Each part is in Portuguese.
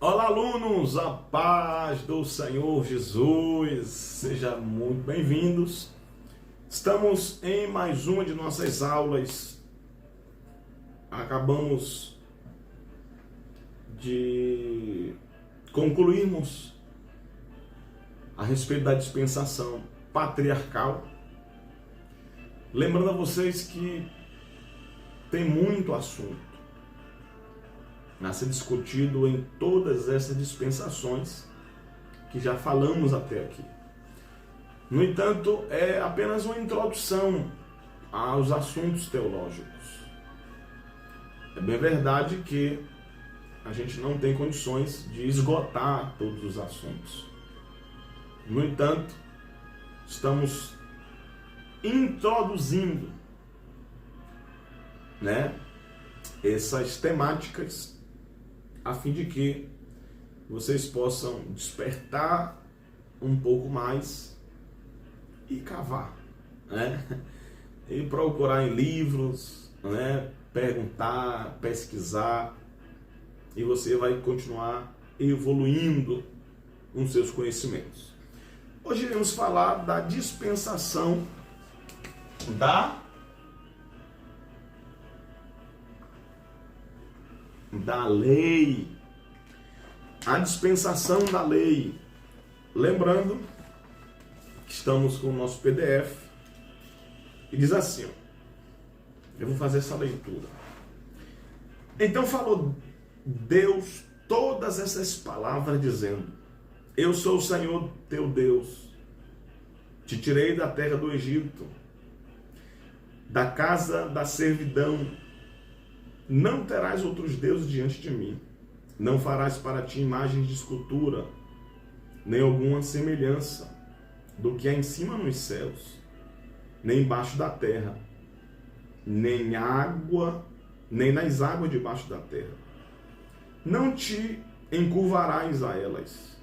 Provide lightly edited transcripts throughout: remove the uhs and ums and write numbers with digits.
Olá, alunos, a paz do Senhor Jesus, sejam muito bem-vindos. Estamos em mais uma de nossas aulas. Acabamos de concluirmos a respeito da dispensação patriarcal. Lembrando a vocês que tem muito assunto a ser discutido em todas essas dispensações que já falamos até aqui. No entanto, é apenas uma introdução aos assuntos teológicos. É bem verdade que a gente não tem condições de esgotar todos os assuntos. No entanto, estamos introduzindo, essas temáticas a fim de que vocês possam despertar um pouco mais e cavar, e procurar em livros, perguntar, pesquisar, e você vai continuar evoluindo nos seus conhecimentos. Hoje iremos falar da dispensação da lei, a dispensação da lei. Lembrando que estamos com o nosso PDF e diz assim, eu vou fazer essa leitura. Então falou Deus todas essas palavras dizendo: eu sou o Senhor teu Deus, te tirei da terra do Egito, da casa da servidão. Não terás outros deuses diante de mim. Não farás para ti imagens de escultura, nem alguma semelhança do que há em cima nos céus, nem embaixo da terra, nem nas águas debaixo da terra. Não te encurvarás a elas,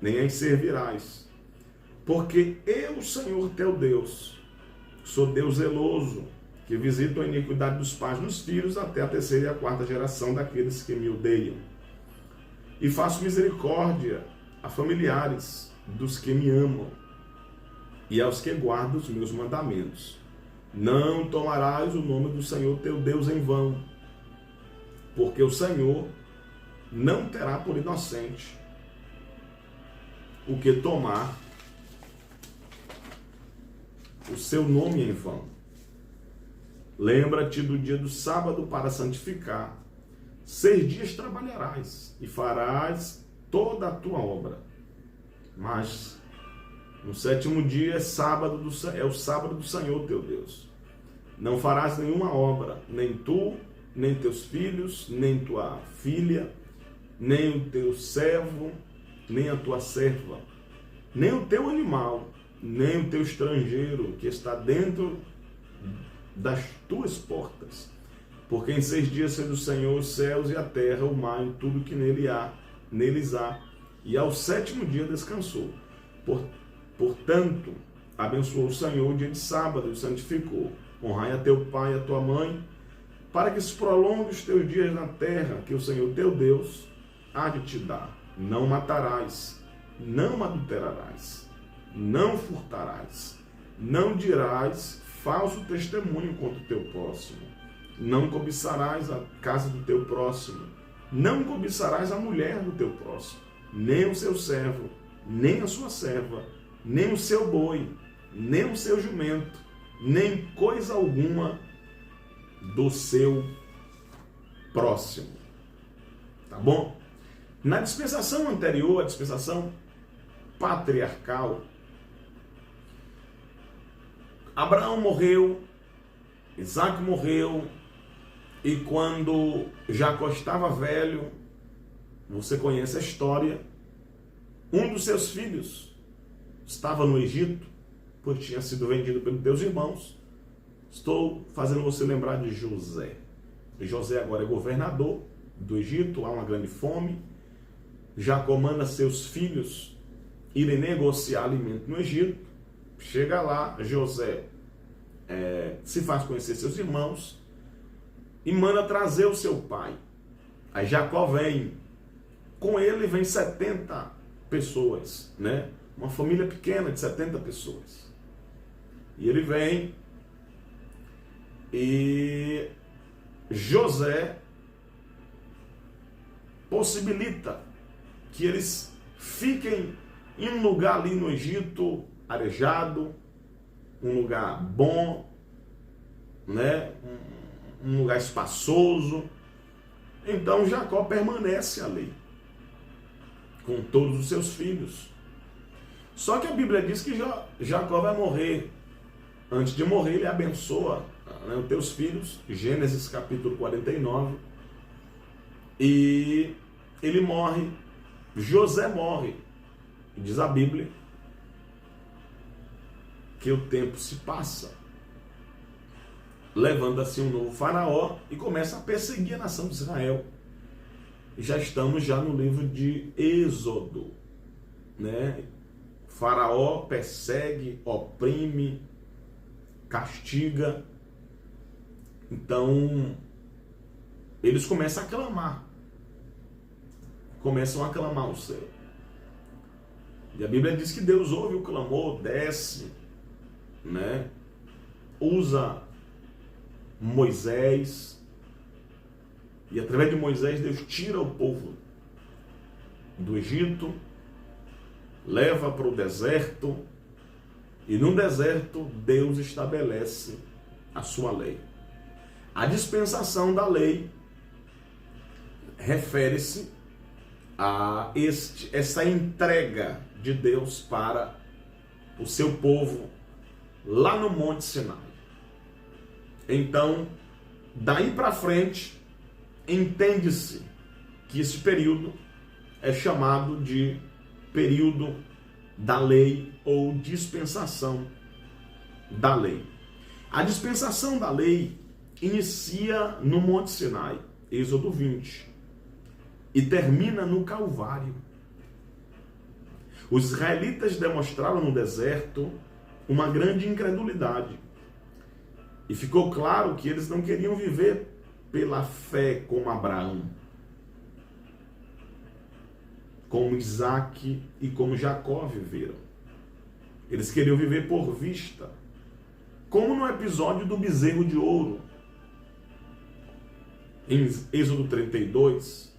nem as servirás, porque eu, Senhor teu Deus, sou Deus zeloso, que visito a iniquidade dos pais nos filhos até a terceira e a quarta geração daqueles que me odeiam. E faço misericórdia a familiares dos que me amam e aos que guardam os meus mandamentos. Não tomarás o nome do Senhor teu Deus em vão, porque o Senhor não terá por inocente o que tomar o seu nome em vão. Lembra-te do dia do sábado para santificar. 6 dias trabalharás e farás toda a tua obra. Mas no 7º dia é o sábado do Senhor teu Deus. Não farás nenhuma obra, nem tu, nem teus filhos, nem tua filha, nem o teu servo, nem a tua serva, nem o teu animal, nem o teu estrangeiro que está dentro das tuas portas, porque em 6 dias fez o Senhor os céus e a terra, o mar e tudo que neles há, e ao 7º dia descansou. Portanto, abençoou o Senhor o dia de sábado e o santificou. Honrai a teu pai e a tua mãe, para que se prolongue os teus dias na terra, que o Senhor teu Deus há de te dar. Não matarás, não adulterarás, não furtarás, não dirás falso testemunho contra o teu próximo. Não cobiçarás a casa do teu próximo. Não cobiçarás a mulher do teu próximo, nem o seu servo, nem a sua serva, nem o seu boi, nem o seu jumento, nem coisa alguma do seu próximo. Tá bom? Na dispensação anterior, a dispensação patriarcal, Abraão morreu, Isaac morreu, e quando Jacó estava velho, você conhece a história, um dos seus filhos estava no Egito, pois tinha sido vendido pelos teus irmãos. Estou fazendo você lembrar de José. José agora é governador do Egito, há uma grande fome. Jacó manda seus filhos irem negociar alimento no Egito. Chega lá, José se faz conhecer seus irmãos e manda trazer o seu pai. Aí Jacó vem, com ele vem 70 pessoas, né? Uma família pequena de 70 pessoas. E ele vem e José possibilita que eles fiquem em um lugar ali no Egito, arejado, um lugar bom, né? Um lugar espaçoso. Então Jacó permanece ali, com todos os seus filhos. Só que a Bíblia diz que Jacó vai morrer. Antes de morrer, ele abençoa, né, os teus filhos, Gênesis capítulo 49. E ele morre, José morre. E diz a Bíblia que o tempo se passa. Levanta-se um novo faraó e começa a perseguir a nação de Israel. E já estamos no livro de Êxodo, né? Faraó persegue, oprime, castiga. Então, eles começam a clamar. Começam a clamar ao céu. E a Bíblia diz que Deus ouve o clamor, desce, né? Usa Moisés. E através de Moisés, Deus tira o povo do Egito, leva para o deserto, e no deserto Deus estabelece a sua lei. A dispensação da lei refere-se a essa entrega de Deus para o seu povo lá no Monte Sinai. Então, daí para frente, entende-se que esse período é chamado de período da lei ou dispensação da lei. A dispensação da lei inicia no Monte Sinai, Êxodo 20, e termina no Calvário. Os israelitas demonstraram no deserto uma grande incredulidade. E ficou claro que eles não queriam viver pela fé como Abraão, como Isaac e como Jacó viveram. Eles queriam viver por vista, como no episódio do bezerro de ouro, em Êxodo 32.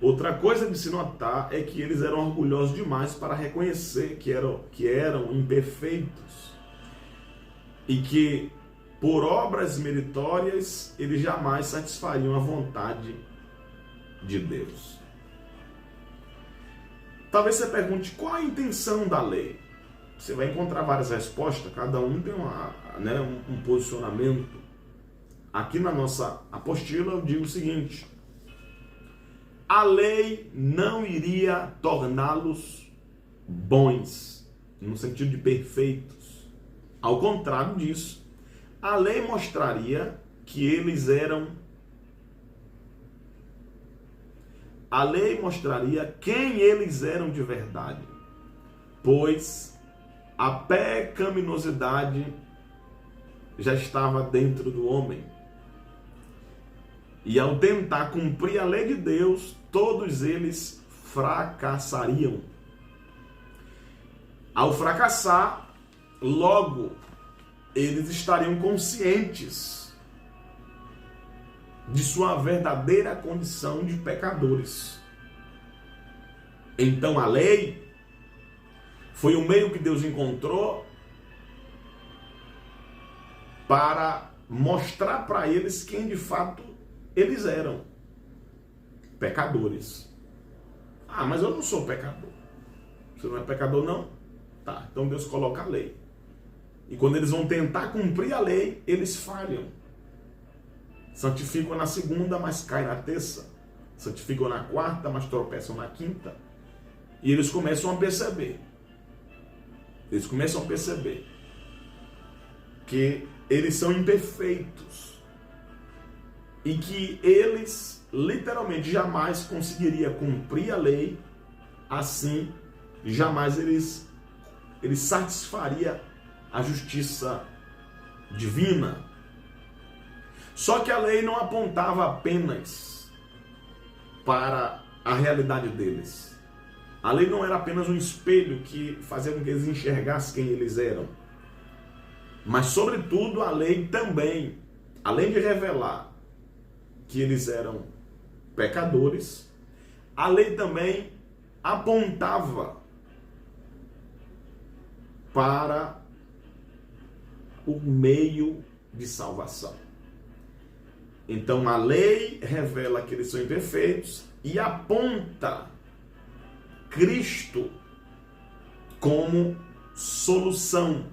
Outra coisa de se notar é que eles eram orgulhosos demais para reconhecer que eram imperfeitos e que, por obras meritórias, eles jamais satisfariam a vontade de Deus. Talvez você pergunte qual a intenção da lei. Você vai encontrar várias respostas, cada um tem um posicionamento. Aqui na nossa apostila eu digo o seguinte: a lei não iria torná-los bons, no sentido de perfeitos. Ao contrário disso, a lei mostraria que eles eram. A lei mostraria quem eles eram de verdade, pois a pecaminosidade já estava dentro do homem. E ao tentar cumprir a lei de Deus, todos eles fracassariam. Ao fracassar, logo eles estariam conscientes de sua verdadeira condição de pecadores. Então a lei foi o meio que Deus encontrou para mostrar para eles quem de fato eles eram: pecadores. Ah, mas eu não sou pecador. Você não é pecador, não? Tá, então Deus coloca a lei. E quando eles vão tentar cumprir a lei, eles falham. Santificam na segunda, mas caem na terça. Santificam na quarta, mas tropeçam na quinta. E eles começam a perceber. Eles começam a perceber que eles são imperfeitos. E que eles, literalmente, jamais conseguiriam cumprir a lei. Assim, jamais eles satisfariam a justiça divina. Só que a lei não apontava apenas para a realidade deles. A lei não era apenas um espelho que fazia com que eles enxergassem quem eles eram. Mas, sobretudo, a lei também, além de revelar que eles eram pecadores, a lei também apontava para o meio de salvação. Então, a lei revela que eles são imperfeitos e aponta Cristo como solução,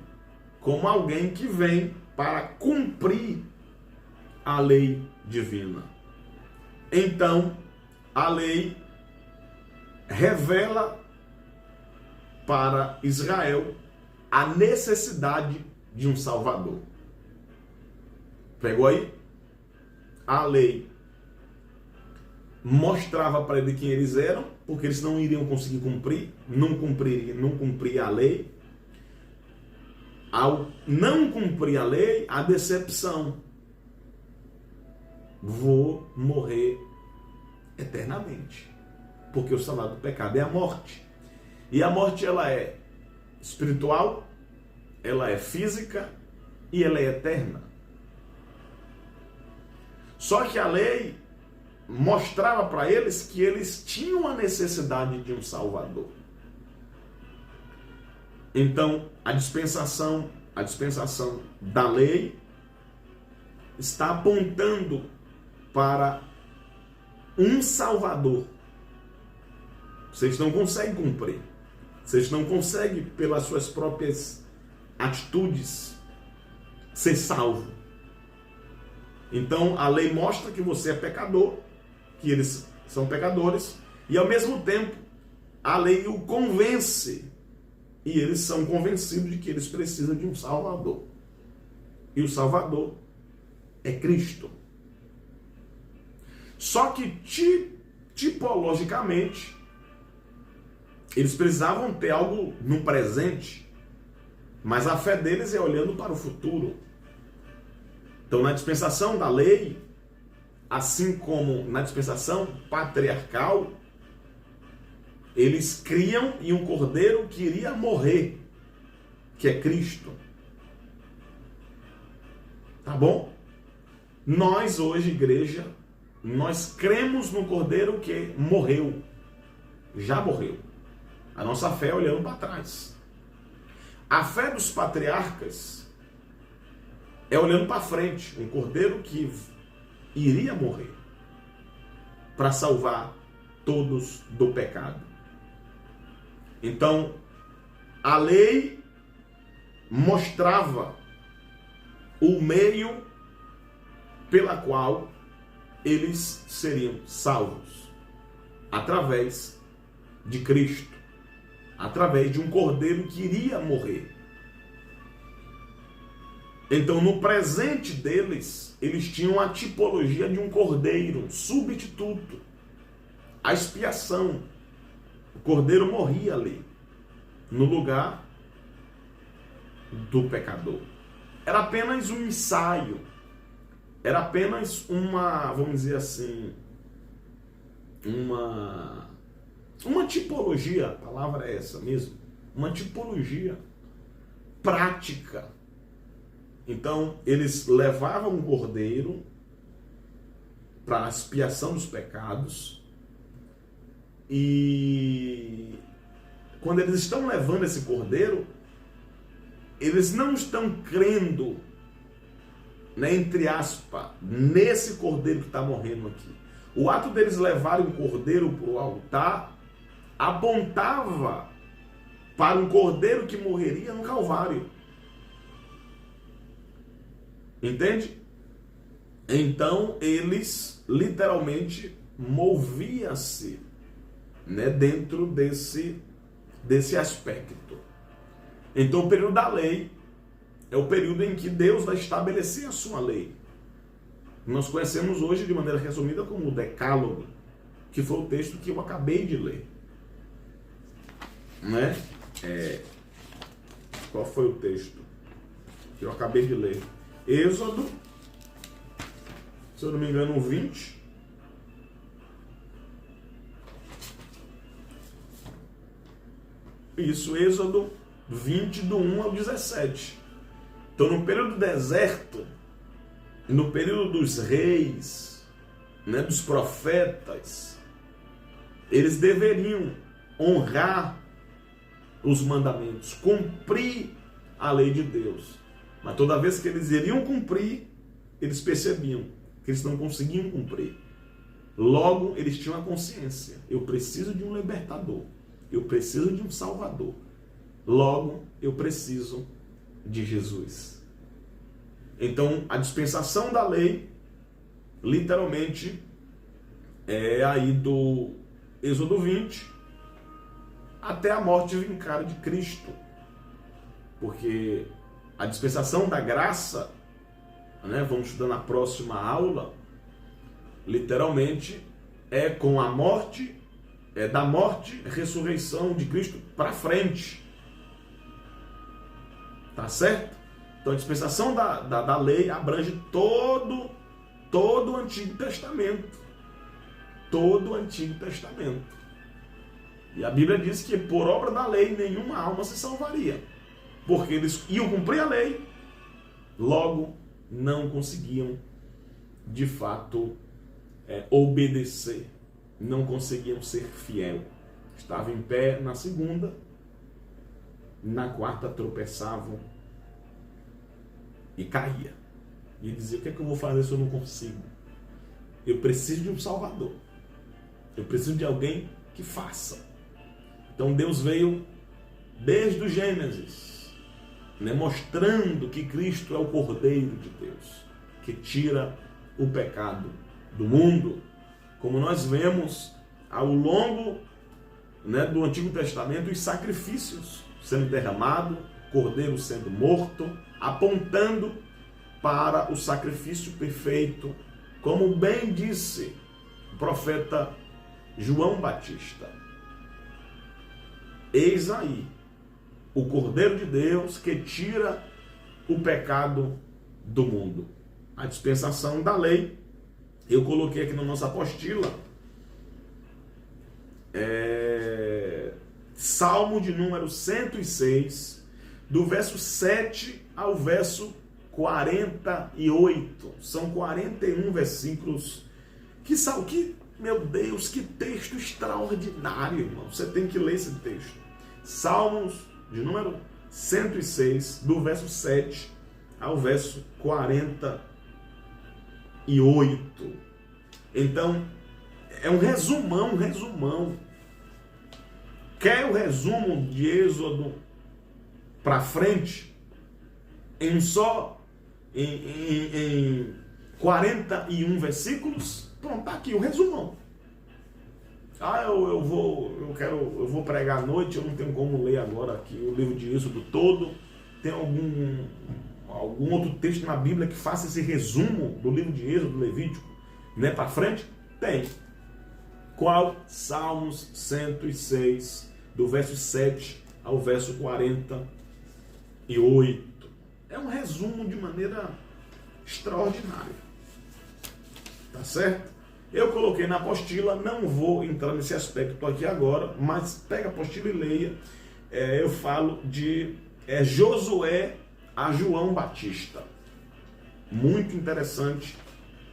como alguém que vem para cumprir a lei divina. Então, a lei revela para Israel a necessidade de um Salvador. Pegou aí? A lei mostrava para ele quem eles eram, porque eles não iriam conseguir cumprir, não cumprir a lei. Ao não cumprir a lei, a decepção. Vou morrer eternamente, porque o salário do pecado é a morte. E a morte, ela é espiritual, ela é física e ela é eterna. Só que a lei mostrava para eles que eles tinham a necessidade de um Salvador. Então, a dispensação da lei está apontando para um Salvador. Vocês não conseguem cumprir. Vocês não conseguem, pelas suas próprias atitudes, ser salvo. Então, a lei mostra que você é pecador, que eles são pecadores, e ao mesmo tempo, a lei o convence, e eles são convencidos de que eles precisam de um Salvador. E o Salvador é Cristo. Só que, tipologicamente, eles precisavam ter algo no presente, mas a fé deles é olhando para o futuro. Então, na dispensação da lei, assim como na dispensação patriarcal, eles criam em um cordeiro que iria morrer, que é Cristo. Tá bom? Nós hoje, igreja, nós cremos no cordeiro que morreu. Já morreu. A nossa fé é olhando para trás. A fé dos patriarcas é olhando para frente. Um cordeiro que iria morrer para salvar todos do pecado. Então, a lei mostrava o meio pela qual eles seriam salvos, através de Cristo, através de um cordeiro que iria morrer. Então, no presente deles, eles tinham a tipologia de um cordeiro, um substituto, a expiação. O cordeiro morria ali, no lugar do pecador. Era apenas um ensaio, era apenas uma, vamos dizer assim, uma tipologia, a palavra é essa mesmo, uma tipologia prática. Então, eles levavam um cordeiro para a expiação dos pecados, e quando eles estão levando esse cordeiro, eles não estão crendo, né, entre aspas, nesse cordeiro que está morrendo aqui. O ato deles levarem um cordeiro para o altar apontava para um cordeiro que morreria no Calvário. Entende? Então, eles literalmente moviam-se, né, dentro desse aspecto. Então, o período da lei é o período em que Deus vai estabelecer a sua lei. Nós conhecemos hoje, de maneira resumida, como o Decálogo, que foi o texto que eu acabei de ler. Né? Qual foi o texto que eu acabei de ler? Êxodo, se eu não me engano, 20. Isso, Êxodo 20, do 1 ao 17. Então, no período do deserto, no período dos reis, né, dos profetas, eles deveriam honrar os mandamentos, cumprir a lei de Deus. Mas toda vez que eles iriam cumprir, eles percebiam que eles não conseguiam cumprir. Logo, eles tinham a consciência: eu preciso de um libertador, eu preciso de um salvador. Logo, eu preciso de Jesus. Então, a dispensação da lei, literalmente, é aí do Êxodo 20 até a morte vincada de Cristo. Porque a dispensação da graça, né, vamos estudar na próxima aula, literalmente é com a morte, da morte, ressurreição de Cristo para frente. Tá certo? Então a dispensação da lei abrange todo o Antigo Testamento. Todo o Antigo Testamento. E a Bíblia diz que por obra da lei nenhuma alma se salvaria. Porque eles iam cumprir a lei, logo não conseguiam de fato obedecer. Não conseguiam ser fiel. Estavam em pé na segunda, na quarta tropeçavam e caía. E dizia: o que é que eu vou fazer se eu não consigo? Eu preciso de um Salvador. Eu preciso de alguém que faça. Então Deus veio desde o Gênesis, né, mostrando que Cristo é o Cordeiro de Deus, que tira o pecado do mundo. Como nós vemos ao longo, né, do Antigo Testamento, os sacrifícios sendo derramados, cordeiro sendo morto, apontando para o sacrifício perfeito, como bem disse o profeta João Batista: eis aí o Cordeiro de Deus que tira o pecado do mundo. A dispensação da lei, eu coloquei aqui na nossa apostila, Salmo de número 106, do verso 7 ao verso 48. São 41 versículos que, meu Deus, que texto extraordinário, irmão. Você tem que ler esse texto. Salmos de número 106, do verso 7 ao verso 48. Então, é um resumão. Quer o resumo de Êxodo para frente, em 41 versículos? Pronto, tá aqui o resumão. Eu vou pregar à noite, eu não tenho como ler agora aqui o livro de Êxodo todo. Tem algum outro texto na Bíblia que faça esse resumo do livro de Êxodo, do Levítico, né, para frente? Tem. Qual? Salmos 106, do verso 7 ao verso 48. É um resumo de maneira extraordinária. Tá certo? Eu coloquei na apostila, não vou entrar nesse aspecto aqui agora, mas pega a apostila e leia. Eu falo de Josué a João Batista. Muito interessante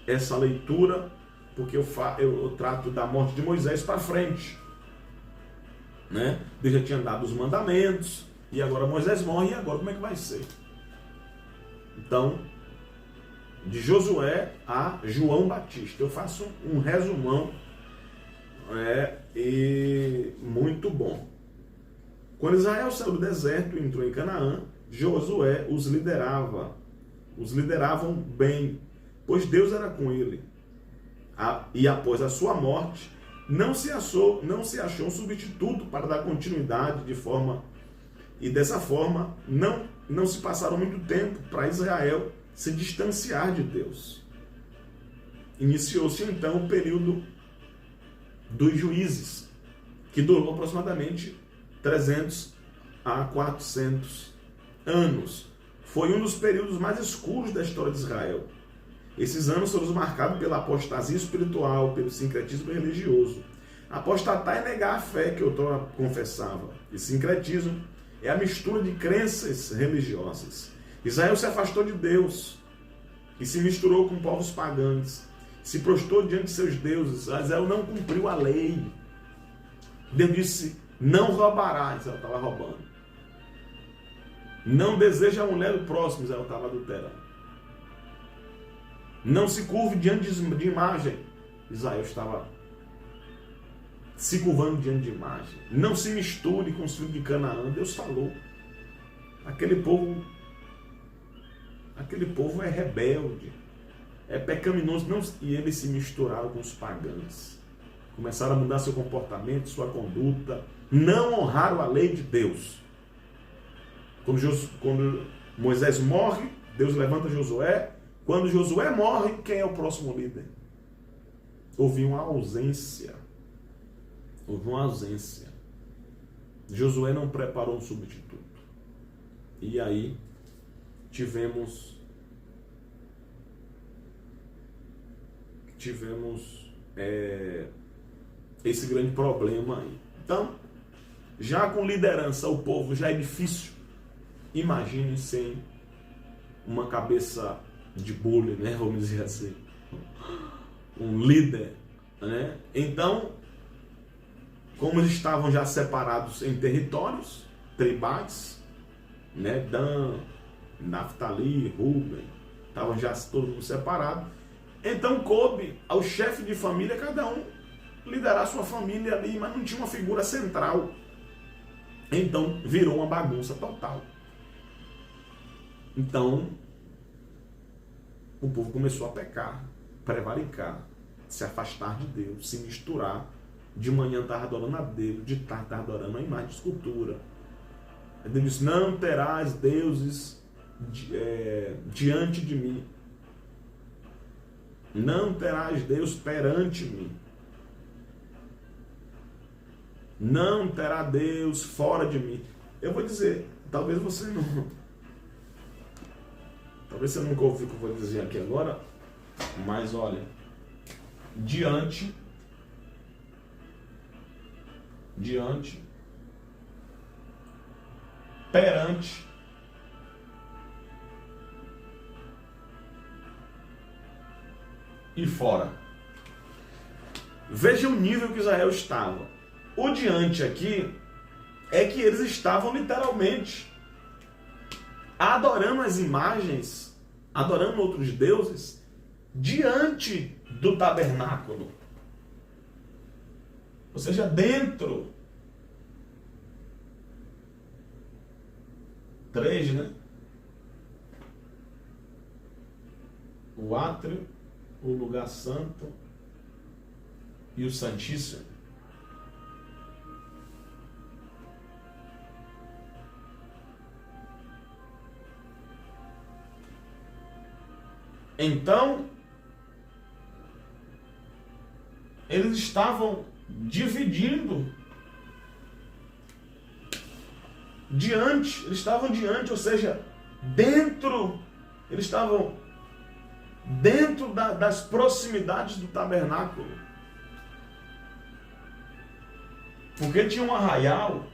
essa leitura, porque eu trato da morte de Moisés para frente, né? Deus já tinha dado os mandamentos, e agora Moisés morre, e agora como é que vai ser? Então, de Josué a João Batista, eu faço um resumão, e muito bom. Quando Israel saiu do deserto e entrou em Canaã, Josué os lideravam bem, pois Deus era com ele. E após a sua morte, não se achou um substituto para dar continuidade e dessa forma não se passaram muito tempo para Israel se distanciar de Deus. Iniciou-se então o período dos juízes, que durou aproximadamente 300 a 400 anos. Foi um dos períodos mais escuros da história de Israel. Esses anos foram marcados pela apostasia espiritual, pelo sincretismo religioso. Apostatar é negar a fé que outrora confessava. E sincretismo é a mistura de crenças religiosas. Israel se afastou de Deus e se misturou com povos pagãos. Se prostrou diante de seus deuses. Israel não cumpriu a lei. Deus disse, não roubarás. Israel estava roubando. Não deseja a mulher do próximo. Israel estava adulterando. Não se curve diante de imagem. Israel estava se curvando diante de imagem. Não se misture com os filhos de Canaã. Deus falou. Aquele povo é rebelde, é pecaminoso. Não, e eles se misturaram com os pagãos. Começaram a mudar seu comportamento, sua conduta. Não honraram a lei de Deus. Quando Moisés morre, Deus levanta Josué. Quando Josué morre, quem é o próximo líder? Houve uma ausência. Josué não preparou um substituto. E aí tivemos esse grande problema aí. Então, já com liderança, o povo já é difícil. Imagine sem uma cabeça de bule, né? Vamos dizer assim. Um líder, né? Então, como eles estavam já separados em territórios tribais, né? Dan, Naftali, Ruben, estavam já todo mundo separado. Então coube ao chefe de família, cada um liderar sua família ali, mas não tinha uma figura central. Então virou uma bagunça total. Então o povo começou a pecar, prevaricar, se afastar de Deus, se misturar. De manhã estava adorando a Deus, de tarde estava adorando a imagem de escultura. Deus disse, não terás deuses diante de mim. Não terás Deus perante mim. Não terá Deus fora de mim. Eu vou dizer, talvez você nunca ouviu o que eu vou dizer aqui agora, mas olha, diante, perante, e fora. Veja o nível que Israel estava. O diante aqui é que eles estavam literalmente adorando as imagens, adorando outros deuses diante do tabernáculo. Ou seja, dentro. 3, né? O átrio, o lugar santo e o santíssimo. Então, eles estavam dividindo eles estavam diante, ou seja, dentro, eles estavam dentro das proximidades do tabernáculo. Porque tinha um arraial,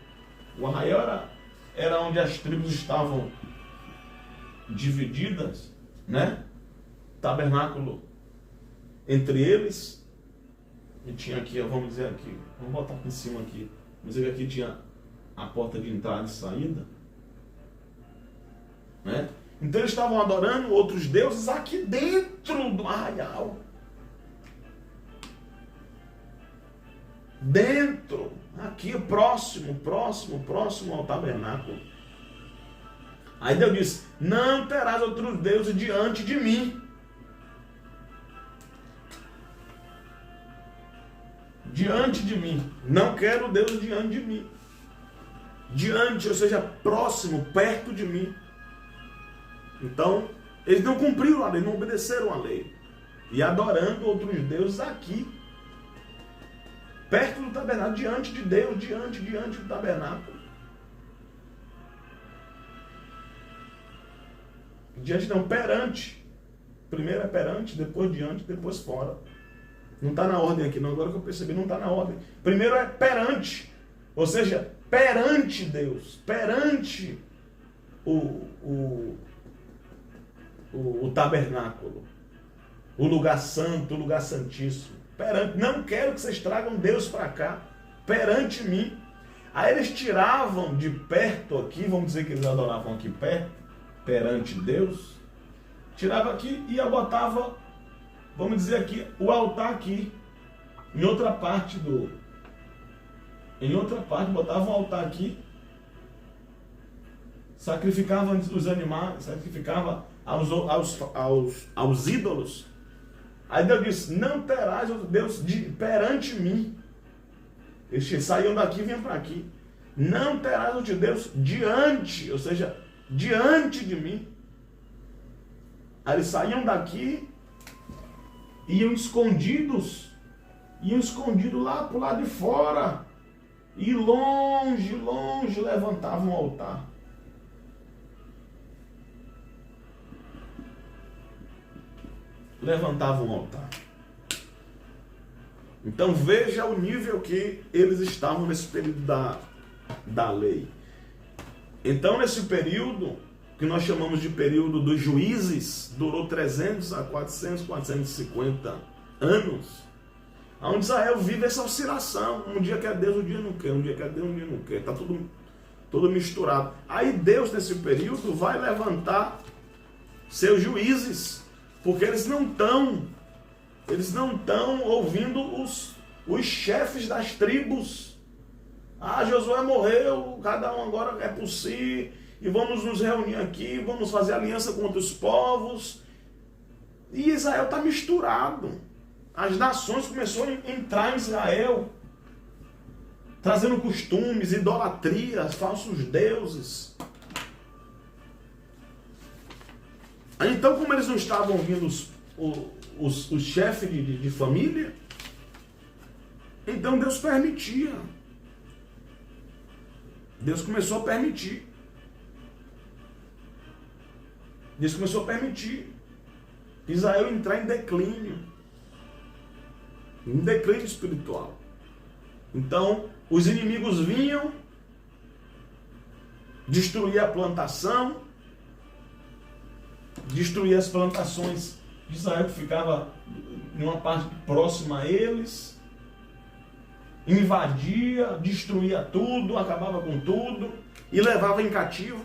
o arraial era onde as tribos estavam divididas, né? Tabernáculo entre eles, e tinha aqui, vamos dizer aqui, vamos botar aqui em cima aqui, vamos dizer que aqui tinha a porta de entrada e saída, né? Então eles estavam adorando outros deuses aqui dentro do arraial. Dentro, aqui próximo ao tabernáculo. Aí Deus disse, não terás outros deuses diante de mim. Diante de mim. Não quero Deus diante de mim. Diante, ou seja, próximo, perto de mim. Então, eles não cumpriram a lei, não obedeceram a lei. E adorando outros deuses aqui, perto do tabernáculo, diante de Deus, diante do tabernáculo. Diante não, perante. Primeiro é perante, depois diante, depois fora. Não está na ordem aqui, não. Agora que eu percebi, não está na ordem. Primeiro é perante. Ou seja, perante Deus. Perante o tabernáculo. O lugar santo, o lugar santíssimo. Perante. Não quero que vocês tragam Deus para cá. Perante mim. Aí eles tiravam de perto aqui, vamos dizer que eles adoravam aqui perto, perante Deus. Tirava aqui e botava, vamos dizer aqui, o altar aqui, em outra parte botava um altar aqui, sacrificava os animais, sacrificava aos ídolos. Aí Deus disse, não terás outro Deus perante mim. Eles saíam daqui e vinham para aqui. Não terás outro Deus diante, ou seja, diante de mim. Aí eles saíam daqui, iam escondidos lá para o lado de fora. E longe, longe levantavam um altar. Levantavam um altar. Então veja o nível que eles estavam nesse período da lei. Então nesse período, que nós chamamos de período dos juízes, durou 300 a 400, 450 anos, onde Israel vive essa oscilação. Um dia quer Deus, um dia não quer. Um dia quer Deus, um dia não quer. Está tudo misturado. Aí Deus, nesse período, vai levantar seus juízes, porque eles não estão ouvindo os chefes das tribos. Ah, Josué morreu, cada um agora é por si, e vamos nos reunir aqui, vamos fazer aliança contra os povos. E Israel está misturado. As nações começaram a entrar em Israel, trazendo costumes, idolatrias, falsos deuses. Então, como eles não estavam ouvindo os chefes de família, então Deus permitia. Deus começou a permitir. Deus começou a permitir Israel entrar em declínio espiritual. Então, os inimigos vinham destruir a plantação, destruir as plantações de Israel que ficava em uma parte próxima a eles, invadia, destruía tudo, acabava com tudo e levava em cativo.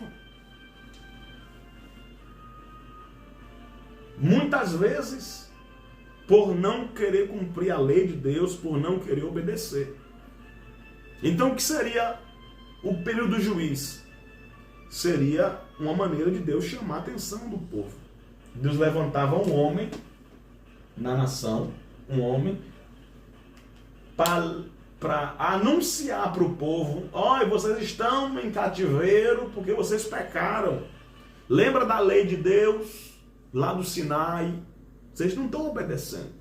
Muitas vezes, por não querer cumprir a lei de Deus, por não querer obedecer. Então, o que seria o período do juiz? Seria uma maneira de Deus chamar a atenção do povo. Deus levantava um homem na nação, um homem, para anunciar para o povo: olha, vocês estão em cativeiro porque vocês pecaram. Lembra da lei de Deus, lá do Sinai? Vocês não estão obedecendo.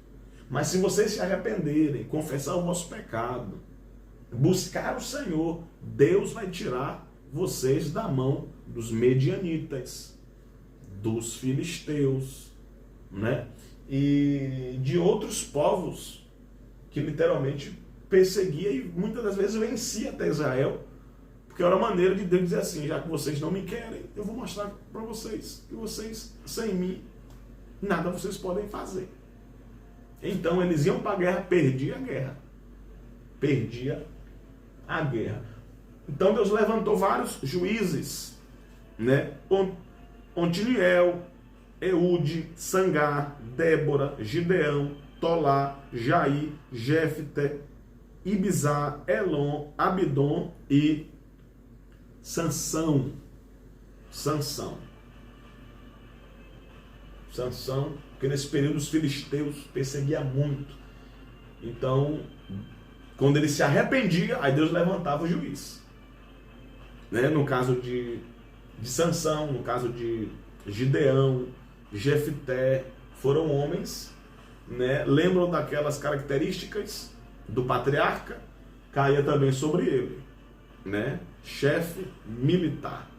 Mas se vocês se arrependerem, confessar o vosso pecado, buscar o Senhor, Deus vai tirar vocês da mão dos medianitas, dos filisteus, né? E de outros povos que literalmente perseguia e muitas das vezes vencia até Israel, porque era uma maneira de Deus dizer assim: já que vocês não me querem, eu vou mostrar para vocês que vocês, sem mim, nada vocês podem fazer. Então eles iam para a guerra, perdia a guerra. Então Deus levantou vários juízes, né? Otiniel, Eude, Sangar, Débora, Gideão, Tolá, Jair, Jefté, Ibizá, Elon, Abidom e Sansão, porque nesse período os filisteus perseguiam muito. Então, quando ele se arrependia, aí Deus levantava o juiz. Né? No caso de Sansão, no caso de Gideão, Jefté, foram homens, né? Lembram daquelas características do patriarca? Caía também sobre ele, né? Chefe militar.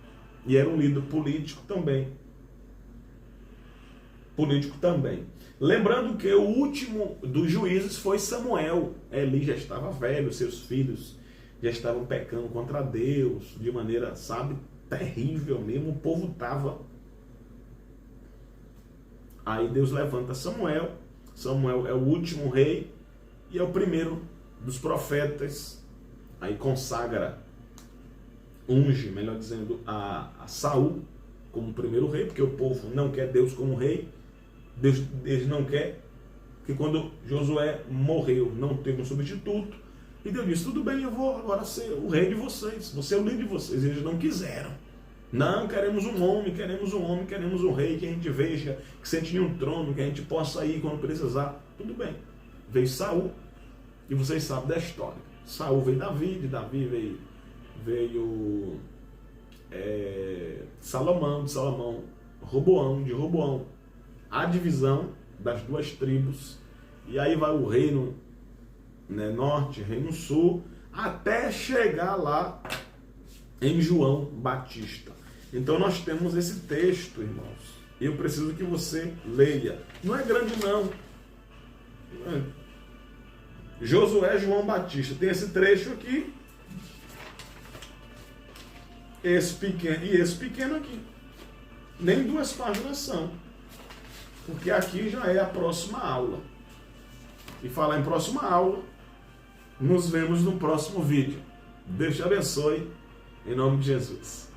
E era um líder político também. Lembrando que o último dos juízes foi Samuel. Eli já estava velho, seus filhos já estavam pecando contra Deus de maneira, sabe, terrível mesmo. O povo estava. Aí Deus levanta Samuel. Samuel é o último rei e é o primeiro dos profetas. Aí consagra, unge, melhor dizendo, a Saul como primeiro rei, porque o povo não quer Deus como rei. Deus não quer que quando Josué morreu não tenha um substituto. E Deus disse, tudo bem, eu vou agora ser o rei de vocês, vou ser o líder de vocês. Eles não quiseram. Não, queremos um homem, queremos um rei que a gente veja, que sente em um trono, que a gente possa ir quando precisar. Tudo bem. Veio Saul, e vocês sabem da história. Saul veio Davi, de Davi veio Salomão, de Salomão, Roboão, de Roboão, a divisão das duas tribos, e aí vai o reino, né, norte, reino sul, até chegar lá em João Batista. Então nós temos esse texto, irmãos, e eu preciso que você leia. Não é grande não. Josué, João Batista, tem esse trecho aqui, esse pequeno e esse pequeno aqui. Nem 2 páginas são, porque aqui já é a próxima aula. E falar em próxima aula, nos vemos no próximo vídeo. Deus te abençoe, em nome de Jesus.